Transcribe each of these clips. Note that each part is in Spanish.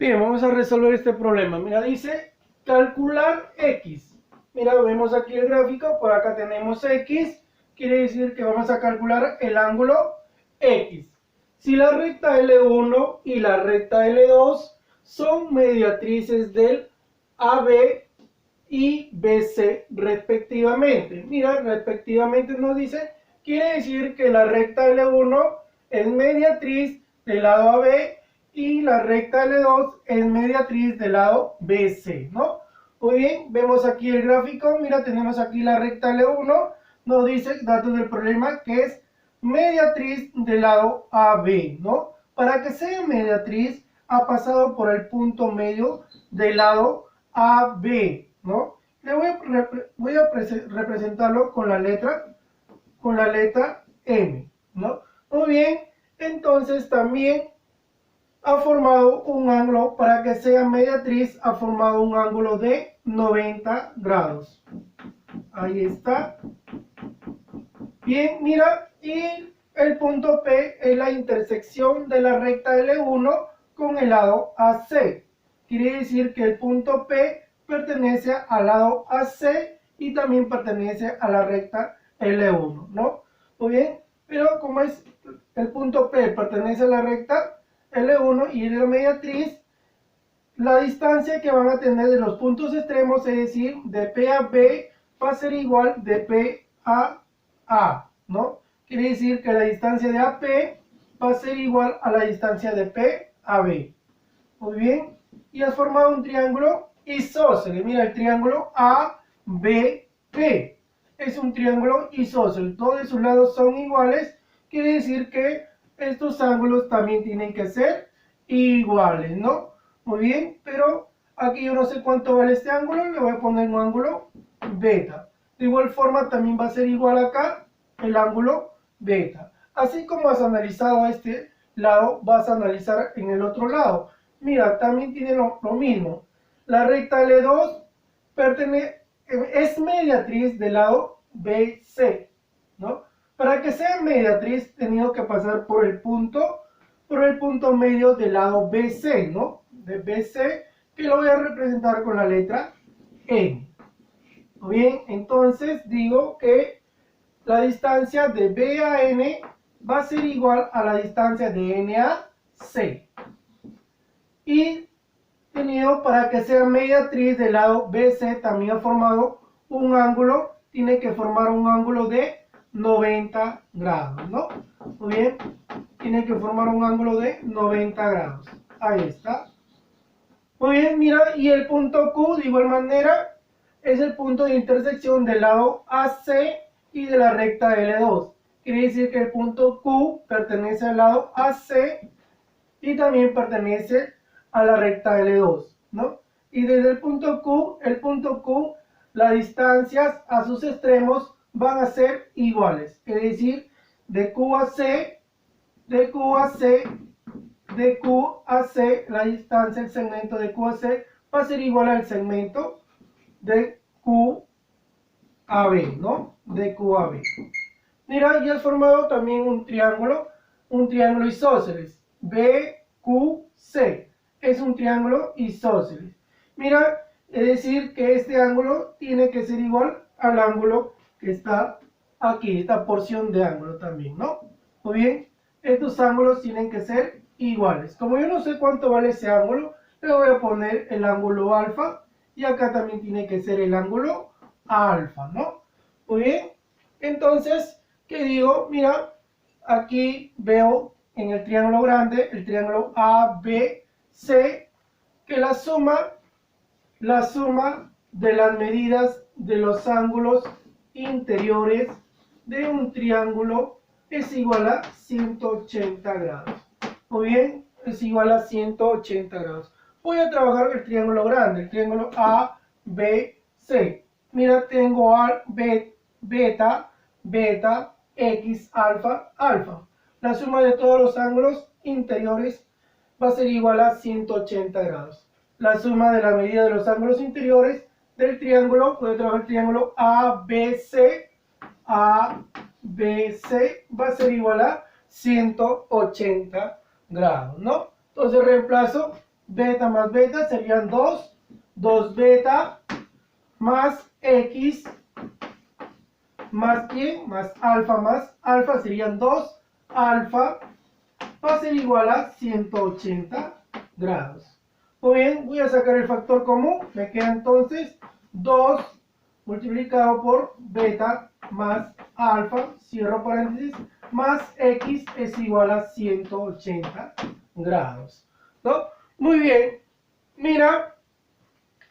Bien, vamos a resolver este problema. Mira, dice calcular X. Mira, vemos aquí el gráfico, por acá tenemos X, quiere decir que vamos a calcular el ángulo X. Si la recta L1 y la recta L2 son mediatrices del AB y BC respectivamente. Mira, respectivamente nos dice, quiere decir que la recta L1 es mediatriz del lado AB y la recta L2 es mediatriz del lado BC, ¿no? Muy bien, vemos aquí el gráfico, mira, tenemos aquí la recta L1, nos dice, datos del problema, que es mediatriz del lado AB, ¿no? Para que sea mediatriz, ha pasado por el punto medio del lado AB, ¿no? Le voy a representarlo con la letra M, ¿no? Muy bien, entonces también ha formado un ángulo, para que sea mediatriz, ha formado un ángulo de 90 grados. Ahí está. Bien, mira, y el punto P es la intersección de la recta L1 con el lado AC. Quiere decir que el punto P pertenece al lado AC y también pertenece a la recta L1, ¿no? Muy bien, pero como es el punto P pertenece a la recta L1 y es la mediatriz, la distancia que van a tener de los puntos extremos, es decir, de P a B, va a ser igual de P a A, ¿no? Quiere decir que la distancia de AP va a ser igual a la distancia de P a B. Muy bien, y has formado un triángulo isósceles. Mira, el triángulo ABP es un triángulo isósceles. Todos sus lados son iguales. Quiere decir que estos ángulos también tienen que ser iguales, ¿no? Muy bien, pero aquí yo no sé cuánto vale este ángulo, le voy a poner un ángulo beta. De igual forma también va a ser igual acá el ángulo beta. Así como has analizado este lado, vas a analizar en el otro lado. Mira, también tiene lo mismo. La recta L2 es mediatriz del lado BC, ¿no? Para que sea mediatriz, he tenido que pasar por el punto medio del lado BC, ¿no? De BC, que lo voy a representar con la letra N. Muy bien, entonces digo que la distancia de B a N va a ser igual a la distancia de N a C. Y tenido para que sea mediatriz del lado BC, también ha formado un ángulo, tiene que formar un ángulo de 90 grados, ¿no? Muy bien, tiene que formar un ángulo de 90 grados. Ahí está. Muy bien, mira, y el punto Q de igual manera es el punto de intersección del lado AC y de la recta L2. Quiere decir que el punto Q pertenece al lado AC y también pertenece a la recta L2, ¿no? Y desde el punto Q, las distancias a sus extremos van a ser iguales. Es decir, de Q a C, de Q a C, de Q a C, la distancia, el segmento de Q a C va a ser igual al segmento de Q a B, ¿no? De Q a B. Mira, ya has formado también un triángulo isósceles. BQC es un triángulo isósceles. Mira, es decir que este ángulo tiene que ser igual al ángulo que está aquí, esta porción de ángulo también, ¿no? Muy bien, estos ángulos tienen que ser iguales. Como yo no sé cuánto vale ese ángulo, le voy a poner el ángulo alfa y acá también tiene que ser el ángulo alfa, ¿no? Muy bien, entonces, ¿qué digo? Mira, aquí veo en el triángulo grande, el triángulo ABC, que la suma de las medidas de los ángulos interiores de un triángulo es igual a 180 grados. Muy bien, es igual a 180 grados. Voy a trabajar el triángulo grande, el triángulo ABC. Mira, tengo beta, beta, x, alfa, alfa. La suma de todos los ángulos interiores va a ser igual a 180 grados. La suma de la medida de los ángulos interiores del triángulo, puede trabajar el triángulo ABC, ABC va a ser igual a 180 grados, ¿no? Entonces reemplazo beta más beta serían 2, 2 beta más x más quién, más alfa serían 2 alfa va a ser igual a 180 grados. Muy bien, voy a sacar el factor común, me queda entonces 2 multiplicado por beta más alfa, cierro paréntesis, más x es igual a 180 grados, ¿no? Muy bien, mira,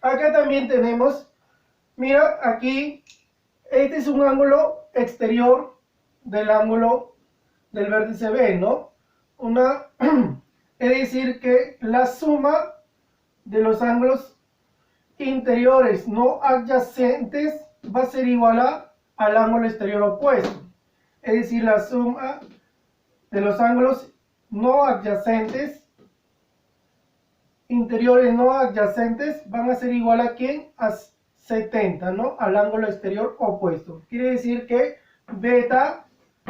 acá también tenemos, mira, aquí, este es un ángulo exterior del ángulo del vértice B, ¿no? Es decir que la suma de los ángulos interiores no adyacentes va a ser igual al ángulo exterior opuesto. Es decir, la suma de los ángulos no adyacentes, interiores no adyacentes, van a ser igual a ¿quién? A 70, ¿no? Al ángulo exterior opuesto. Quiere decir que beta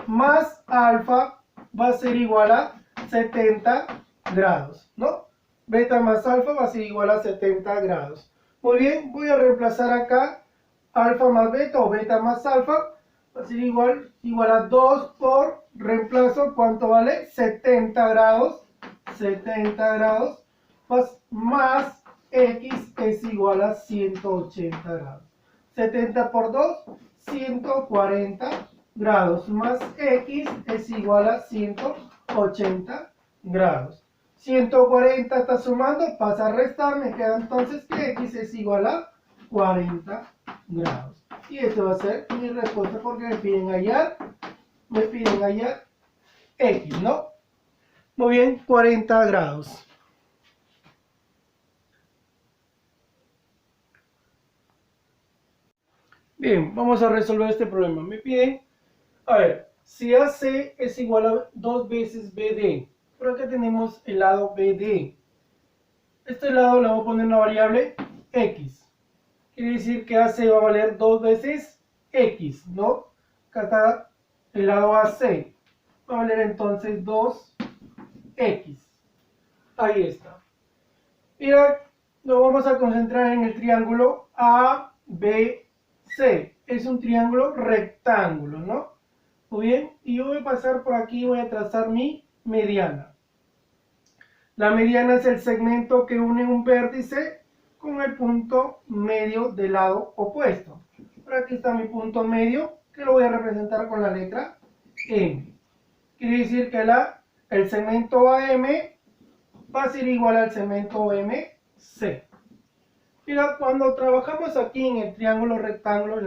más alfa va a ser igual a 70 grados, ¿no? Beta más alfa va a ser igual a 70 grados. Muy bien, voy a reemplazar acá alfa más beta o beta más alfa. Va a ser igual a 2 por reemplazo. ¿Cuánto vale? 70 grados. 70 grados más x es igual a 180 grados. 70 por 2, 140 grados más x es igual a 180 grados. 140 está sumando, pasa a restar, me queda entonces que x es igual a 40 grados. Y esto va a ser mi respuesta porque me piden hallar x, ¿no? Muy bien, 40 grados. Bien, vamos a resolver este problema. Me piden, a ver, si AC es igual a 2 veces BD. Por acá tenemos el lado BD. Este lado le voy a poner una variable X. Quiere decir que AC va a valer 2 veces X, ¿no? Acá está el lado AC. Va a valer entonces 2X. Ahí está. Mira, nos vamos a concentrar en el triángulo ABC. Es un triángulo rectángulo, ¿no? Muy bien, y yo voy a pasar por aquí y voy a trazar mi mediana. La mediana es el segmento que une un vértice con el punto medio del lado opuesto. Por aquí está mi punto medio, que lo voy a representar con la letra M. Quiere decir que el segmento AM va a ser igual al segmento MC. Mira, cuando trabajamos aquí en el triángulo rectángulo,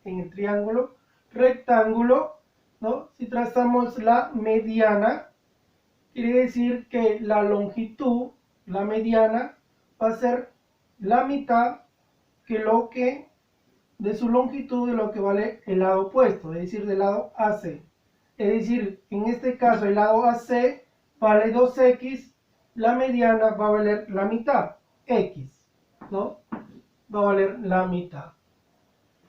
en el triángulo rectángulo, ¿no? Si trazamos la mediana, quiere decir que la longitud, la mediana, va a ser la mitad de su longitud de lo que vale el lado opuesto, es decir, del lado AC. Es decir, en este caso el lado AC vale 2x, la mediana va a valer la mitad, x, ¿no? Va a valer la mitad.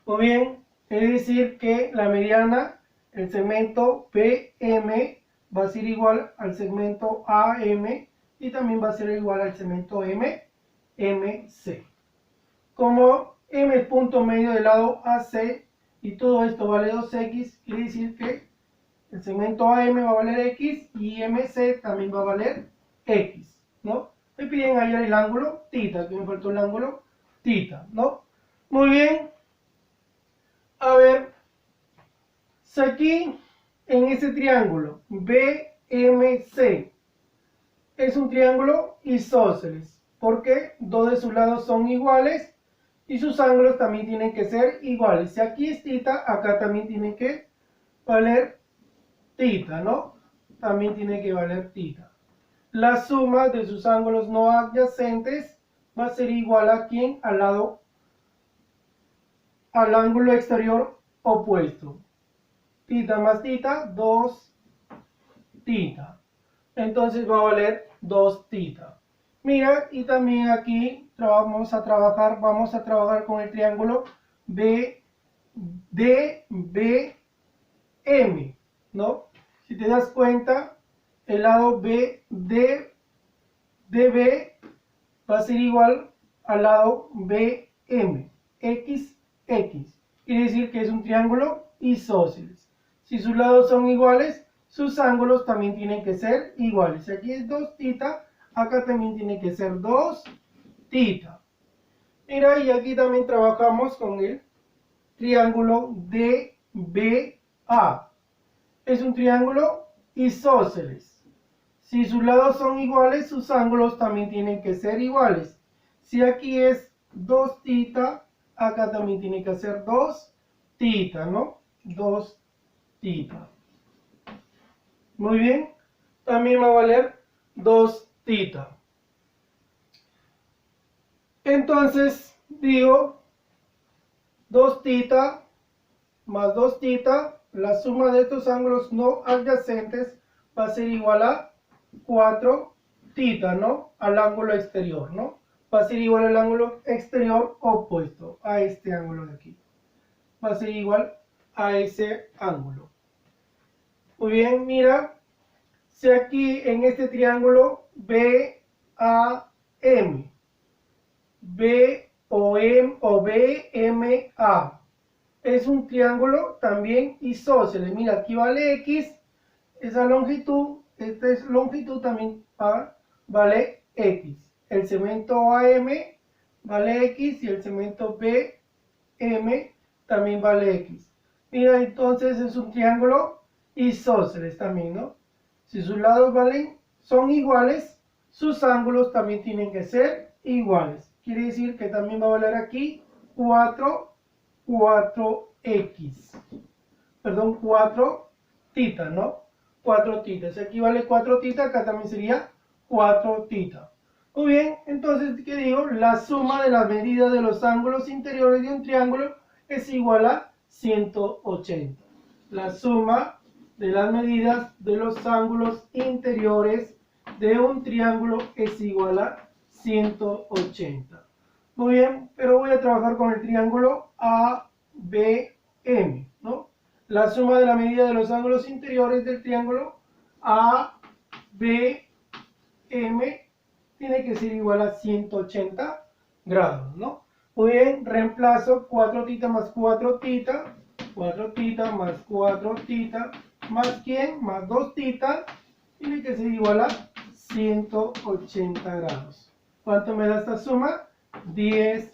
Muy bien, es decir que la mediana, el segmento PM, va a ser igual al segmento AM y también va a ser igual al segmento MC. Como M es punto medio del lado AC y todo esto vale 2x, quiere decir que el segmento AM va a valer x y MC también va a valer x, ¿no? Me piden hallar el ángulo θ, que me faltó el ángulo θ, ¿no? Muy bien. A ver, si aquí en ese triángulo BMC es un triángulo isósceles, porque dos de sus lados son iguales y sus ángulos también tienen que ser iguales. Si aquí es θ, acá también tiene que valer θ, ¿no? También tiene que valer θ. La suma de sus ángulos no adyacentes va a ser igual a ¿quién? Al ángulo exterior opuesto. Θ más θ, 2θ. Entonces va a valer 2θ. Mira, y también aquí vamos a trabajar con el triángulo BDBM, ¿no? Si te das cuenta, el lado BDB va a ser igual al lado BM, X, X. Quiere decir que es un triángulo isósceles. Si sus lados son iguales, sus ángulos también tienen que ser iguales. Si aquí es 2 θ, acá también tiene que ser 2 θ. Mira, y aquí también trabajamos con el triángulo DBA. Es un triángulo isósceles. Si sus lados son iguales, sus ángulos también tienen que ser iguales. Si aquí es 2 θ, acá también tiene que ser 2 θ, ¿no? 2 θ. Muy bien. También va a valer 2 θ. Entonces, digo, 2 θ más 2 θ, la suma de estos ángulos no adyacentes va a ser igual a 4 θ, ¿no? Al ángulo exterior, ¿no? Va a ser igual al ángulo exterior opuesto a este ángulo de aquí. Va a ser igual a ese ángulo. Muy bien, mira, si aquí en este triángulo BAM, BOM o BMA, es un triángulo también isósceles. Mira, aquí vale X, esa longitud, esta es longitud también vale X. El segmento AM vale X y el segmento BM también vale X. Mira, entonces es un triángulo isósceles también, ¿no? Si sus lados son iguales, sus ángulos también tienen que ser iguales. Quiere decir que también va a valer aquí 4x. Perdón, 4 θ, ¿no? 4 θ. Si aquí vale 4 θ, acá también sería 4 θ. Muy bien, entonces, ¿qué digo? La suma de las medidas de los ángulos interiores de un triángulo es igual a 180. La suma de las medidas de los ángulos interiores de un triángulo es igual a 180. Muy bien, pero voy a trabajar con el triángulo ABM, ¿no? La suma de la medida de los ángulos interiores del triángulo ABM tiene que ser igual a 180 grados, ¿no? Muy bien, reemplazo 4 θ más 4 θ, 4 θ más 4 θ, más ¿quién? Más 2 θ, tiene que ser igual a 180 grados. ¿Cuánto me da esta suma? 10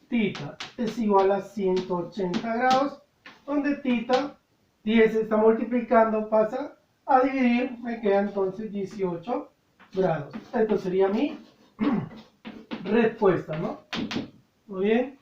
θ es igual a 180 grados, donde θ, 10 se está multiplicando, pasa a dividir, me queda entonces 18 grados. Esto sería mi respuesta, ¿no? Muy bien.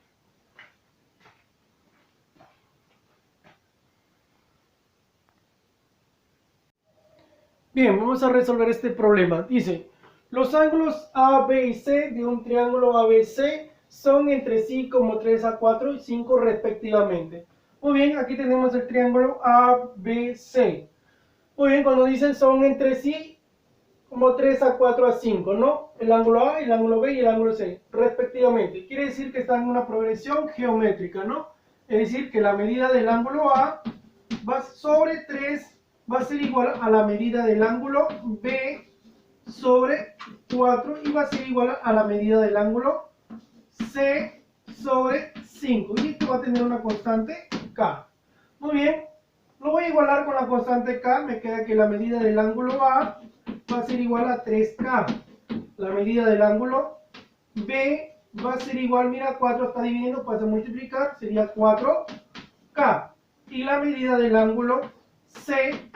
Bien, vamos a resolver este problema. Dice, los ángulos A, B y C de un triángulo ABC son entre sí como 3 a 4 y 5 respectivamente. Muy bien, aquí tenemos el triángulo ABC. Muy bien, cuando dicen son entre sí como 3 a 4 a 5, ¿no? El ángulo A, el ángulo B y el ángulo C, respectivamente. Quiere decir que están en una progresión geométrica, ¿no? Es decir, que la medida del ángulo A va sobre 3, va a ser igual a la medida del ángulo B sobre 4 y va a ser igual a la medida del ángulo C sobre 5. Y esto va a tener una constante K. Muy bien, lo voy a igualar con la constante K. Me queda que la medida del ángulo A va a ser igual a 3K. La medida del ángulo B va a ser igual, mira, 4 está dividiendo, pasa a multiplicar, sería 4K. Y la medida del ángulo C,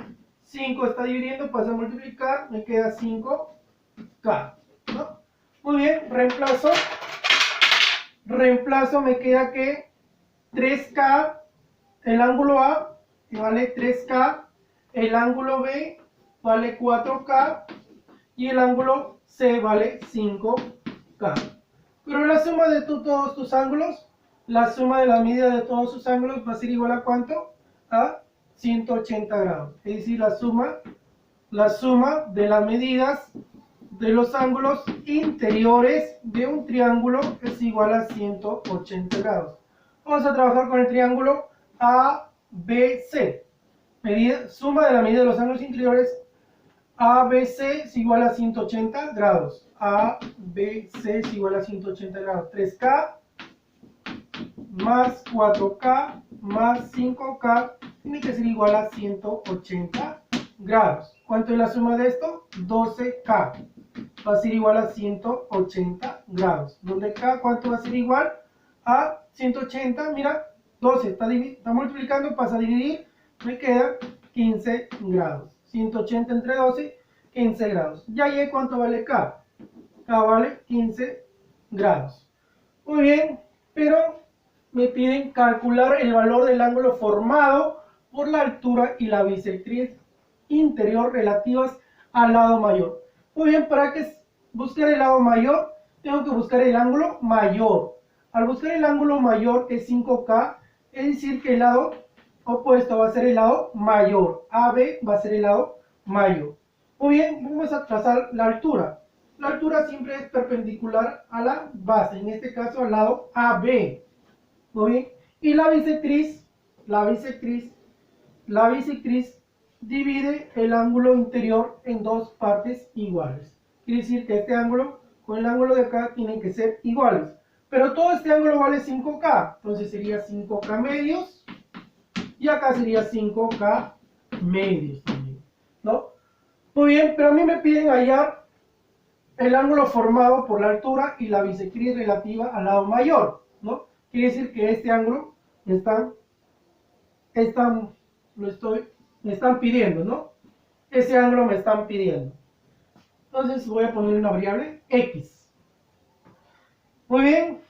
5 está dividiendo, pasa a multiplicar, me queda 5K, ¿no? Muy bien, reemplazo, me queda que 3K, el ángulo A vale 3K, el ángulo B vale 4K y el ángulo C vale 5K. Pero la suma de todos tus ángulos, la suma de la medida de todos sus ángulos va a ser igual a ¿cuánto? A 180 grados. Es decir, la suma de las medidas de los ángulos interiores de un triángulo es igual a 180 grados. Vamos a trabajar con el triángulo ABC. Suma de la medida de los ángulos interiores ABC es igual a 180 grados. ABC es igual a 180 grados. 3K más 4K más 5K tiene que ser igual a 180 grados. ¿Cuánto es la suma de esto? 12K. Va a ser igual a 180 grados. Donde K, ¿cuánto va a ser igual? A 180, mira, 12, está multiplicando, pasa a dividir, me queda 15 grados. 180 entre 12, 15 grados. Ya llegué, ¿cuánto vale K? K vale 15 grados. Muy bien, pero me piden calcular el valor del ángulo formado por la altura y la bisectriz interior relativas al lado mayor. Muy bien, para que buscar el lado mayor, tengo que buscar el ángulo mayor. Al buscar el ángulo mayor, que es 5K, es decir que el lado opuesto va a ser el lado mayor. AB va a ser el lado mayor. Muy bien, vamos a trazar la altura. La altura siempre es perpendicular a la base, en este caso al lado AB. Muy bien, y la bisectriz divide el ángulo interior en dos partes iguales. Quiere decir que este ángulo con el ángulo de acá tienen que ser iguales. Pero todo este ángulo vale 5K. Entonces sería 5K medios. Y acá sería 5K medios también, ¿no? Muy bien, pero a mí me piden hallar el ángulo formado por la altura y la bisectriz relativa al lado mayor, ¿no? Quiere decir que este ángulo me están pidiendo, ¿no? Ese ángulo me están pidiendo. Entonces voy a poner una variable X. Muy bien.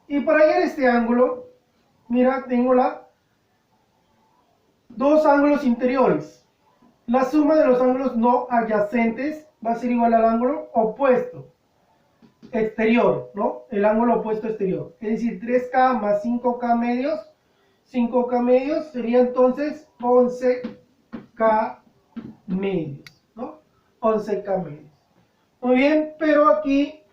Y para hallar este ángulo, mira, tengo dos ángulos interiores. La suma de los ángulos no adyacentes va a ser igual al ángulo opuesto exterior, ¿no? El ángulo opuesto exterior. Es decir, 3K más 5K medios. 5K medios sería entonces 11K medios, ¿no? 11K medios. Muy bien, pero aquí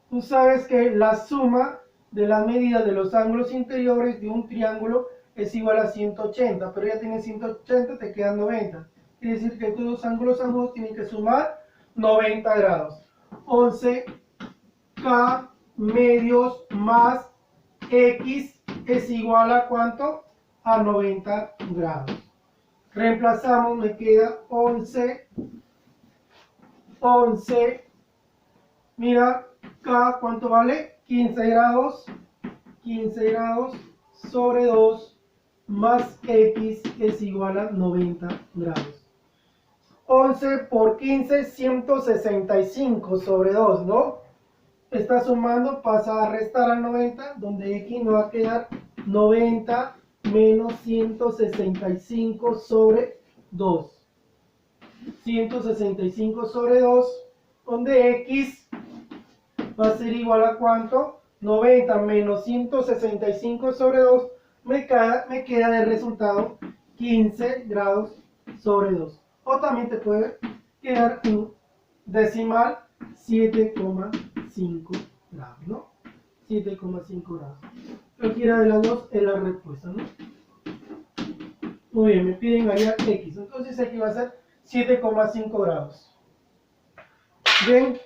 tú sabes que la suma de las medidas de los ángulos interiores de un triángulo es igual a 180, pero ya tienes 180, te quedan 90. Quiere decir que estos dos ángulos tienen que sumar 90 grados. 11K medios más X es igual a ¿cuánto? A 90 grados. Reemplazamos, me queda 11, mira, K, ¿cuánto vale? 15 grados sobre 2 más X es igual a 90 grados. 11 por 15, 165 sobre 2, ¿no? Está sumando, pasa a restar al 90, donde X me va a quedar 90 menos 165 sobre 2. 165 sobre 2, donde X va a ser igual a ¿cuánto? 90 menos 165 sobre 2, me queda de resultado 15 grados sobre 2. O también te puede quedar en decimal 7,5 grados, ¿no? 7,5 grados. Cualquiera de las dos es la respuesta, ¿no? Muy bien, me piden hallar X. Entonces aquí va a ser 7,5 grados. Bien.